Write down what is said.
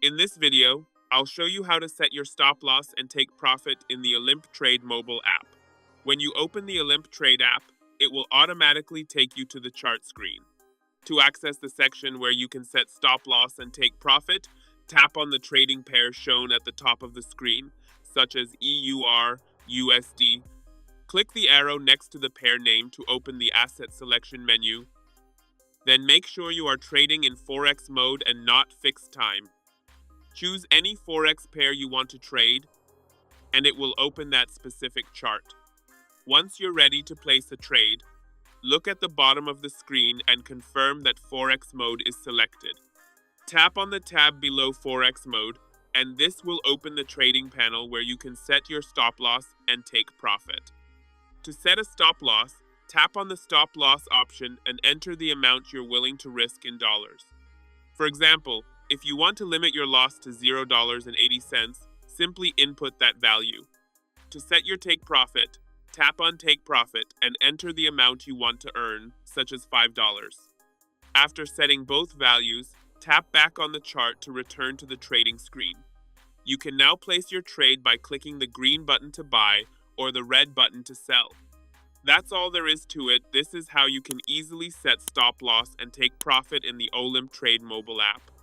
In this video, I'll show you how to set your stop loss and take profit in the Olymp Trade mobile app. When you open the Olymp Trade app, it will automatically take you to the chart screen. To access the section where you can set stop loss and take profit, tap on the trading pairs shown at the top of the screen, such as EUR, USD. Click the arrow next to the pair name to open the asset selection menu. Then make sure you are trading in Forex mode and not fixed time. Choose any Forex pair you want to trade, and it will open that specific chart. Once you're ready to place a trade, look at the bottom of the screen and confirm that Forex mode is selected. Tap on the tab below Forex mode, and this will open the trading panel where you can set your stop loss and take profit. To set a stop loss, tap on the stop loss option and enter the amount you're willing to risk in dollars. For example, if you want to limit your loss to $0.80, simply input that value. To set your take profit, tap on Take Profit and enter the amount you want to earn, such as $5. After setting both values, tap back on the chart to return to the trading screen. You can now place your trade by clicking the green button to buy or the red button to sell. That's all there is to it. This is how you can easily set stop loss and take profit in the Olymp Trade mobile app.